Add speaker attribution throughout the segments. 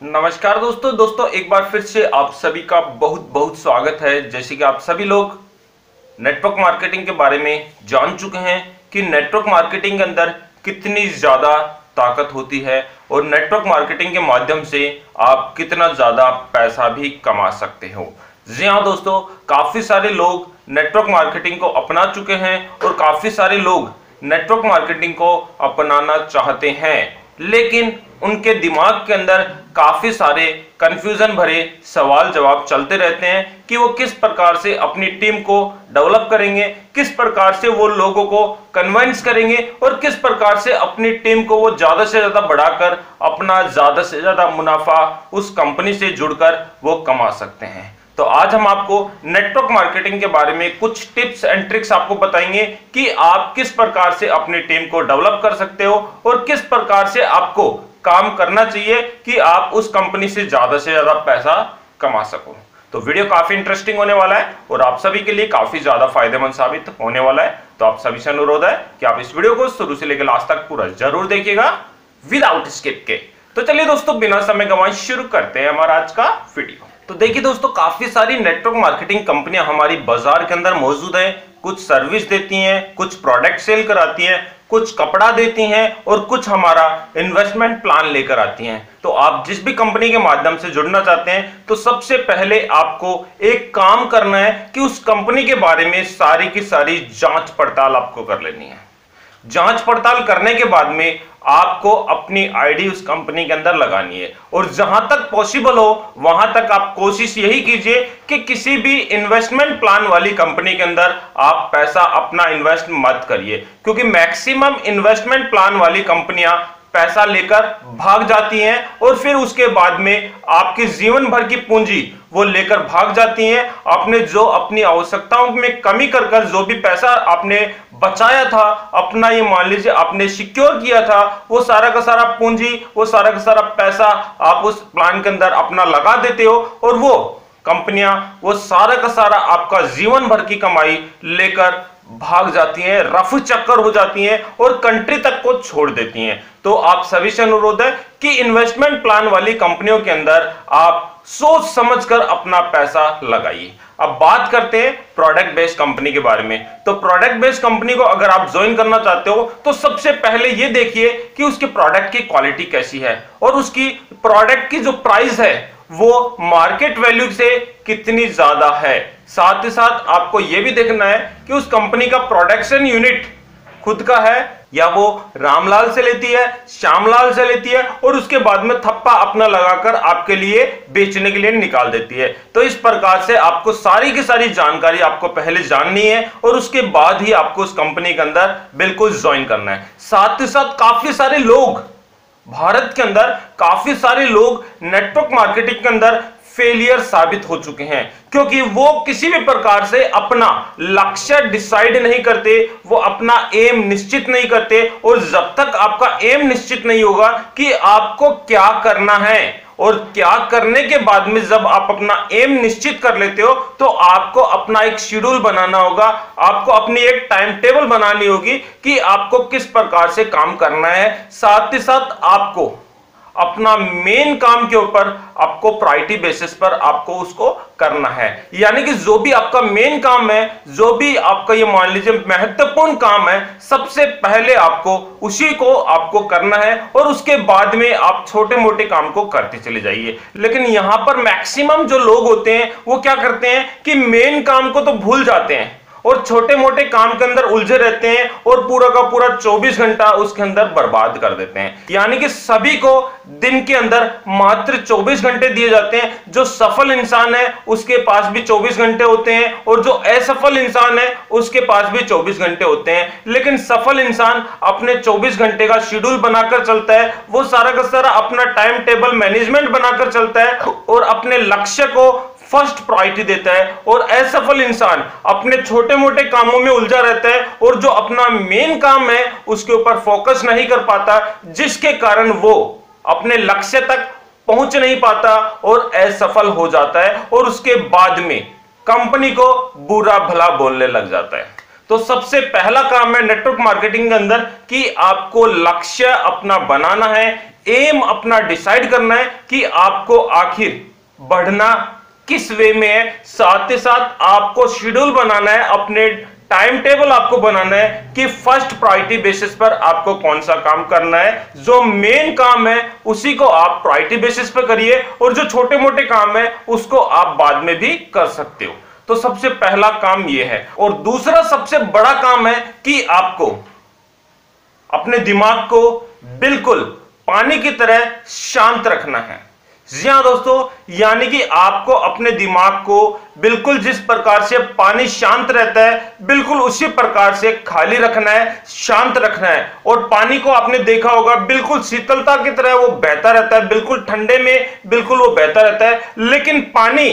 Speaker 1: नमस्कार दोस्तों एक बार फिर से आप सभी का बहुत बहुत स्वागत है। जैसे कि आप सभी लोग नेटवर्क मार्केटिंग के बारे में जान चुके हैं कि नेटवर्क मार्केटिंग के अंदर कितनी ज़्यादा ताकत होती है और नेटवर्क मार्केटिंग के माध्यम से आप कितना ज़्यादा पैसा भी कमा सकते हो। जी हाँ दोस्तों, काफ़ी सारे लोग नेटवर्क मार्केटिंग को अपना चुके हैं और काफ़ी सारे लोग नेटवर्क मार्केटिंग को अपनाना चाहते हैं, लेकिन उनके दिमाग के अंदर काफी सारे कंफ्यूजन भरे सवाल जवाब चलते रहते हैं कि वो किस प्रकार से अपनी टीम को डेवलप करेंगे, किस प्रकार से वो लोगों को कन्विंस करेंगे और किस प्रकार से अपनी टीम को वो ज्यादा से ज्यादा बढ़ाकर अपना ज्यादा से ज्यादा मुनाफा उस कंपनी से जुड़कर वो कमा सकते हैं। तो आज हम आपको नेटवर्क मार्केटिंग के बारे में कुछ टिप्स एंड ट्रिक्स आपको बताएंगे कि आप किस प्रकार से अपनी टीम को डेवलप कर सकते हो और किस प्रकार से आपको काम करना चाहिए कि आप उस कंपनी से ज्यादा पैसा कमा सको। तो वीडियो काफी इंटरेस्टिंग होने वाला है और आप सभी के लिए काफी ज्यादा फायदेमंद साबित होने वाला है। तो आप सभी से अनुरोध है कि आप इस वीडियो को शुरू से लेकर लास्ट तक पूरा जरूर देखिएगा विदाउट स्किप के। तो चलिए दोस्तों, बिना समय गंवाए शुरू करते हैं हमारा आज का वीडियो। तो देखिए दोस्तों, काफी सारी नेटवर्क मार्केटिंग कंपनियां हमारी बाजार के अंदर मौजूद हैं। कुछ सर्विस देती हैं, कुछ प्रोडक्ट सेल कराती हैं, कुछ कपड़ा देती हैं और कुछ हमारा इन्वेस्टमेंट प्लान लेकर आती हैं। तो आप जिस भी कंपनी के माध्यम से जुड़ना चाहते हैं तो सबसे पहले आपको एक काम करना है कि उस कंपनी के बारे में सारी की सारी जांच पड़ताल आपको कर लेनी है। जांच पड़ताल करने के बाद में आपको अपनी आईडी उस कंपनी के अंदर लगानी है और जहां तक पॉसिबल हो वहां तक आप कोशिश यही कीजिए कि किसी भी इन्वेस्टमेंट प्लान वाली कंपनी के अंदर आप पैसा अपना इन्वेस्ट मत करिए, क्योंकि मैक्सिमम इन्वेस्टमेंट प्लान वाली कंपनियां पैसा लेकर भाग जाती हैं और फिर उसके बाद में आपकी जीवन भर की पूंजी वो लेकर भाग जाती हैं। आपने जो अपनी आवश्यकताओं में कमी कर जो भी पैसा आपने बचाया था, अपना ये मान लीजिए आपने सिक्योर किया था, वो सारा का सारा पूंजी, वो सारा का सारा पैसा आप उस प्लान के अंदर अपना लगा देते हो और वो कंपनियां वो सारा का सारा आपका जीवन भर की कमाई लेकर भाग जाती हैं, रफू चक्कर हो जाती हैं और कंट्री तक को छोड़ देती हैं। तो आप सभी से अनुरोध है कि इन्वेस्टमेंट प्लान वाली कंपनियों के अंदर आप सोच समझकर अपना पैसा लगाइए। अब बात करते हैं प्रोडक्ट बेस्ड कंपनी के बारे में। तो प्रोडक्ट बेस्ड कंपनी को अगर आप ज्वाइन करना चाहते हो तो सबसे पहले ये देखिए कि उसके प्रोडक्ट की क्वालिटी कैसी है और उसकी प्रोडक्ट की जो प्राइस है वो मार्केट वैल्यू से कितनी ज्यादा है। साथ ही साथ आपको यह भी देखना है कि उस कंपनी का प्रोडक्शन यूनिट खुद का है या वो रामलाल से लेती है, श्यामलाल से लेती है और उसके बाद में थप्पा अपना लगाकर आपके लिए बेचने के लिए निकाल देती है। तो इस प्रकार से आपको सारी की सारी जानकारी आपको पहले जाननी है और उसके बाद ही आपको उस कंपनी के अंदर बिल्कुल ज्वाइन करना है। साथ ही साथ काफी सारे लोग भारत के अंदर काफी सारे लोग नेटवर्क मार्केटिंग के अंदर फेलियर साबित हो चुके हैं, क्योंकि वो किसी भी प्रकार से अपना लक्ष्य डिसाइड नहीं करते, वो अपना एम निश्चित नहीं करते और जब तक आपका एम निश्चित नहीं होगा कि आपको क्या करना है और क्या करने के बाद में जब आप अपना एम निश्चित कर लेते हो तो आपको अपना एक शेड्यूल बनाना होगा, आपको अपनी एक टाइम टेबल बनानी होगी कि आपको किस प्रकार से काम करना है। साथ ही साथ आपको अपना मेन काम के ऊपर आपको प्रायोरिटी बेसिस पर आपको उसको करना है। यानी कि जो भी आपका मेन काम है, जो भी आपका ये मान लीजिए महत्वपूर्ण काम है, सबसे पहले आपको उसी को आपको करना है और उसके बाद में आप छोटे मोटे काम को करते चले जाइए। लेकिन यहां पर मैक्सिमम जो लोग होते हैं वो क्या करते हैं कि मेन काम को तो भूल जाते हैं और छोटे मोटे काम के अंदर उलझे रहते हैं और पूरा का पूरा 24 घंटा उसके अंदर बर्बाद कर देते हैं। यानी कि सभी को दिन के अंदर मात्र 24 घंटे दिए जाते हैं। जो सफल इंसान है उसके पास भी 24 घंटे होते हैं और जो असफल इंसान है उसके पास भी 24 घंटे होते हैं। लेकिन सफल इंसान अपने 24 घंटे का शेड्यूल बनाकर चलता है, वो सारा का सारा अपना टाइम टेबल मैनेजमेंट बनाकर चलता है और अपने लक्ष्य को फर्स्ट प्रायोरिटी देता है और असफल इंसान अपने छोटे मोटे कामों में उलझा रहता है और जो अपना मेन काम है उसके ऊपर फोकस नहीं कर पाता, जिसके कारण वो अपने लक्ष्य तक पहुंच नहीं पाता और असफल हो जाता है और उसके बाद में कंपनी को बुरा भला बोलने लग जाता है। तो सबसे पहला काम है नेटवर्क मार्केटिंग के अंदर कि आपको लक्ष्य अपना बनाना है, एम अपना डिसाइड करना है कि आपको आखिर बढ़ना किस वे में है। साथ ही साथ आपको शेड्यूल बनाना है, अपने टाइम टेबल आपको बनाना है कि फर्स्ट प्रायोरिटी बेसिस पर आपको कौन सा काम करना है। जो मेन काम है उसी को आप प्रायोरिटी बेसिस पर करिए और जो छोटे मोटे काम है उसको आप बाद में भी कर सकते हो। तो सबसे पहला काम यह है। और दूसरा सबसे बड़ा काम है कि आपको अपने दिमाग को बिल्कुल पानी की तरह शांत रखना है। जी हां दोस्तों, यानी कि आपको अपने दिमाग को बिल्कुल जिस प्रकार से पानी शांत रहता है बिल्कुल उसी प्रकार से खाली रखना है, शांत रखना है। और पानी को आपने देखा होगा बिल्कुल शीतलता की तरह वो बहता रहता है, बिल्कुल ठंडे में बिल्कुल वो बहता रहता है, लेकिन पानी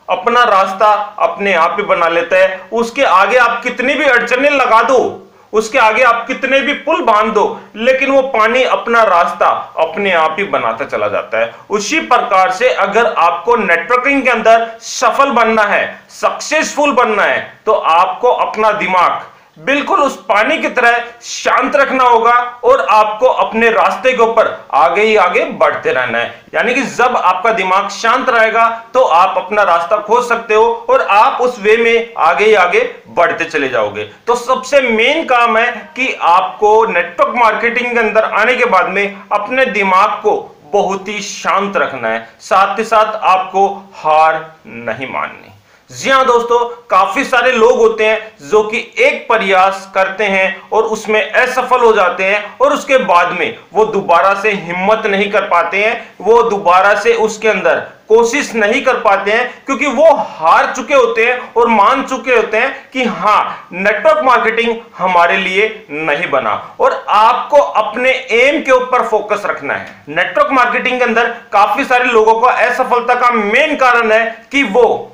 Speaker 1: अपना रास्ता अपने आप ही बना लेता है। उसके आगे आप कितनी भी अड़चनें लगा दो, उसके आगे आप कितने भी पुल बांध दो, लेकिन वो पानी अपना रास्ता अपने आप ही बनाता चला जाता है। उसी प्रकार से अगर आपको नेटवर्किंग के अंदर सफल बनना है, सक्सेसफुल बनना है, तो आपको अपना दिमाग बिल्कुल उस पानी की तरह शांत रखना होगा और आपको अपने रास्ते के ऊपर आगे ही आगे बढ़ते रहना है। यानी कि जब आपका दिमाग शांत रहेगा तो आप अपना रास्ता खोज सकते हो और आप उस वे में आगे ही आगे बढ़ते चले जाओगे। तो सबसे मेन काम है कि आपको नेटवर्क मार्केटिंग के अंदर आने के बाद में अपने दिमाग को बहुत ही शांत रखना है। साथ ही साथ आपको हार नहीं माननी। जी हां दोस्तों, काफी सारे लोग होते हैं जो कि एक प्रयास करते हैं और उसमें असफल हो जाते हैं और उसके बाद में वो दोबारा से हिम्मत नहीं कर पाते हैं, वो दोबारा से उसके अंदर कोशिश नहीं कर पाते हैं, क्योंकि वो हार चुके होते हैं और मान चुके होते हैं कि हां, नेटवर्क मार्केटिंग हमारे लिए नहीं बना। और आपको अपने एम के ऊपर फोकस रखना है। नेटवर्क मार्केटिंग के अंदर काफी सारे लोगों को असफलता का मेन कारण है कि वो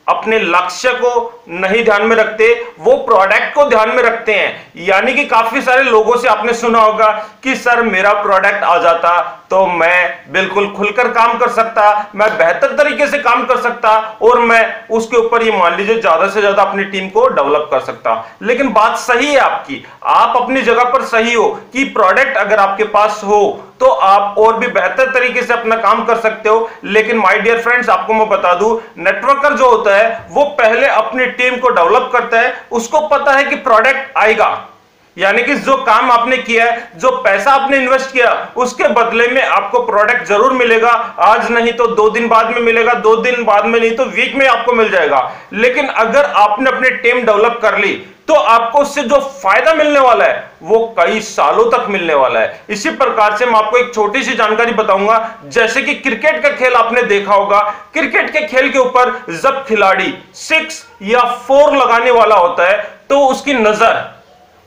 Speaker 1: अपने लक्ष्य को नहीं ध्यान में रखते, वो प्रोडक्ट को ध्यान में रखते हैं। यानी कि काफी सारे लोगों से आपने सुना होगा कि सर मेरा प्रोडक्ट आ जाता तो मैं बिल्कुल खुलकर काम कर सकता, मैं बेहतर तरीके से काम कर सकता और मैं उसके ऊपर ये मान लीजिए ज्यादा से ज्यादा अपनी टीम को डेवलप कर सकता। लेकिन बात सही है आपकी, आप अपनी जगह पर सही हो कि प्रोडक्ट अगर आपके पास हो तो आप और भी बेहतर तरीके से अपना काम कर सकते हो। लेकिन माय डियर फ्रेंड्स, आपको मैं बता दूं, नेटवर्कर जो होता है वो पहले अपनी टीम को डेवलप करता है। उसको पता है कि प्रोडक्ट आएगा, यानी कि जो काम आपने किया है, जो पैसा आपने इन्वेस्ट किया, उसके बदले में आपको प्रोडक्ट जरूर मिलेगा। आज नहीं तो 2 दिन बाद में मिलेगा, 2 दिन बाद में नहीं तो वीक में आपको मिल जाएगा। लेकिन अगर आपने अपनी टीम डेवलप कर ली तो आपको उससे जो फायदा मिलने वाला है वो कई सालों तक मिलने वाला है। इसी प्रकार से मैं आपको एक छोटी सी जानकारी बताऊंगा। जैसे कि क्रिकेट का खेल आपने देखा होगा, क्रिकेट के खेल के ऊपर जब खिलाड़ी 6 या 4 लगाने वाला होता है तो उसकी नजर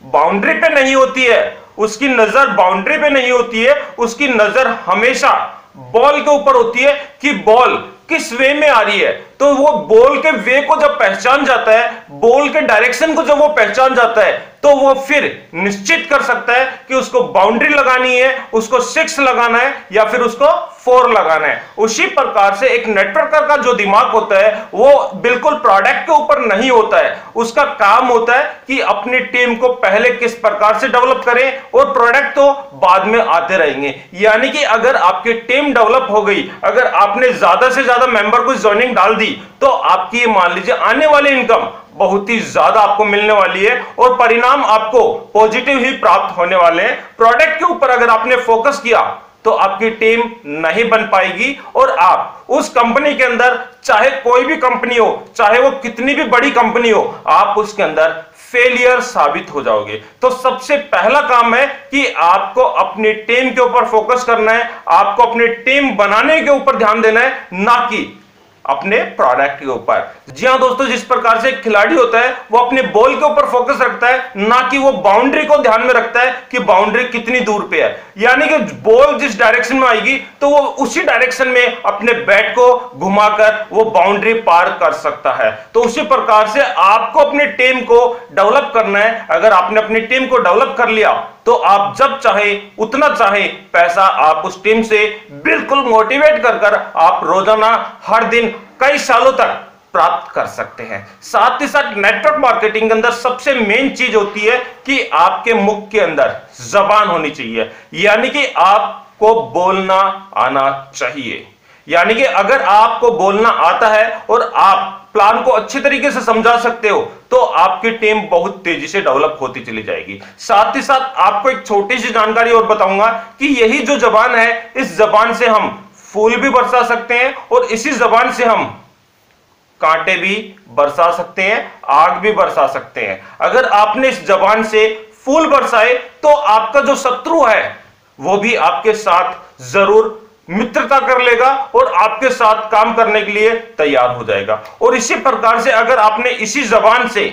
Speaker 1: बाउंड्री पे नहीं होती है, उसकी नजर बाउंड्री पे नहीं होती है, उसकी नजर हमेशा बॉल के ऊपर होती है कि बॉल किस वे में आ रही है। तो वो बॉल के वे को जब पहचान जाता है, बॉल के डायरेक्शन को जब वो पहचान जाता है, तो वो फिर निश्चित कर सकता है कि उसको बाउंड्री लगानी है, उसको 6 लगाना है या फिर उसको 4 लगाना है। उसी प्रकार से एक नेटवर्कर का जो दिमाग होता है वो बिल्कुल प्रोडक्ट के ऊपर नहीं होता है। उसका काम होता है कि अपनी टीम को पहले किस प्रकार से डेवलप करें और प्रोडक्ट तो बाद में आते रहेंगे। यानी कि अगर आपकी टीम डेवलप हो गई, अगर आपने ज्यादा से ज्यादा मेंबर को ज्वाइनिंग डाल दी, तो आपकी मान लीजिए आने वाली इनकम बहुत ही ज्यादा आपको मिलने वाली है और परिणाम आपको पॉजिटिव ही प्राप्त होने वाले हैं। प्रोडक्ट के ऊपर अगर आपने फोकस किया तो आपकी टीम नहीं बन पाएगी और आप उस कंपनी के अंदर, चाहे कोई भी कंपनी हो, चाहे वो कितनी भी बड़ी कंपनी हो, आप उसके अंदर फेलियर साबित हो जाओगे। तो सबसे पहला काम है कि आपको अपनी टीम के ऊपर फोकस करना है, आपको अपनी टीम बनाने के ऊपर ध्यान देना है, ना कि अपने प्रोडक्ट के ऊपर। जी हां दोस्तों, जिस प्रकार से एक खिलाड़ी होता है वो अपने बॉल के ऊपर फोकस रखता है, ना कि वो बाउंड्री को ध्यान में रखता है कि बाउंड्री कितनी दूर पे है। यानी कि बॉल जिस डायरेक्शन में आएगी तो वो उसी डायरेक्शन में अपने बैट को घुमाकर वो बाउंड्री पार कर सकता है। तो उसी प्रकार से आपको अपनी टीम को डेवलप करना है। अगर आपने अपनी टीम को डेवलप कर लिया तो आप जब चाहे उतना चाहे पैसा आप उस टीम से बिल्कुल मोटिवेट कर आप रोजाना हर दिन कई सालों तक प्राप्त कर सकते हैं। साथ ही साथ नेटवर्क मार्केटिंग के अंदर सबसे मेन चीज होती है कि आपके मुख के अंदर जबान होनी चाहिए। यानी कि आप आपको बोलना आना चाहिए। यानी कि अगर आपको बोलना आता है और आप प्लान को अच्छे तरीके से समझा सकते हो तो आपकी टीम बहुत तेजी से डेवलप होती चली जाएगी। साथ ही साथ आपको एक छोटी सी जानकारी और बताऊंगा कि यही जो जबान है, इस जबान से हम फूल भी बरसा सकते हैं और इसी जबान से हम कांटे भी बरसा सकते हैं, आग भी बरसा सकते हैं। अगर आपने इस जबान से फूल बरसाए तो आपका जो शत्रु है वो भी आपके साथ जरूर मित्रता कर लेगा और आपके साथ काम करने के लिए तैयार हो जाएगा। और इसी प्रकार से अगर आपने इसी जबान से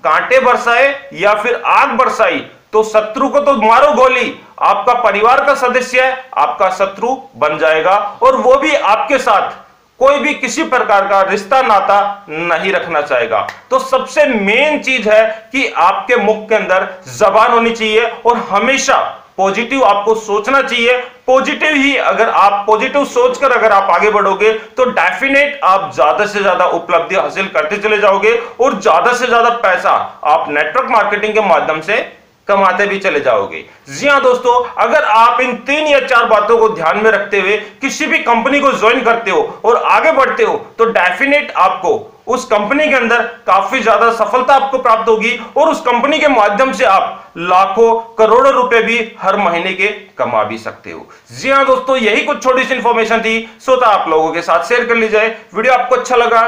Speaker 1: कांटे बरसाए या फिर आग बरसाई तो शत्रु को तो मारो गोली, आपका परिवार का सदस्य है आपका शत्रु बन जाएगा और वो भी आपके साथ कोई भी किसी प्रकार का रिश्ता नाता नहीं रखना चाहेगा। तो सबसे मेन चीज है कि आपके मुख के अंदर जबान होनी चाहिए और हमेशा पॉजिटिव आपको सोचना चाहिए। पॉजिटिव ही अगर आप पॉजिटिव सोचकर अगर आप आगे बढ़ोगे तो डेफिनेट आप ज्यादा से ज्यादा उपलब्धि हासिल करते चले जाओगे और ज्यादा से ज्यादा पैसा आप नेटवर्क मार्केटिंग के माध्यम से कमाते भी चले जाओगे। जी हां दोस्तों, अगर आप इन 3 या 4 बातों को ध्यान में रखते हुए किसी भी कंपनी को ज्वाइन करते हो और आगे बढ़ते हो तो डेफिनेट आपको उस कंपनी के अंदर काफी ज्यादा सफलता आपको प्राप्त होगी और उस कंपनी के माध्यम से आप लाखों करोड़ों रुपए भी हर महीने के कमा भी सकते हो। जी हां दोस्तों, यही कुछ छोटी सी इंफॉर्मेशन थी, सोचा आप लोगों के साथ शेयर कर ली जाए। वीडियो आपको अच्छा लगा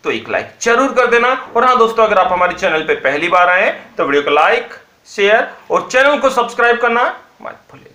Speaker 1: तो एक लाइक जरूर कर देना। और हां दोस्तों, अगर आप हमारे चैनल पे पहली बार आए तो वीडियो को लाइक, शेयर और चैनल को सब्सक्राइब करना मत भूलिए।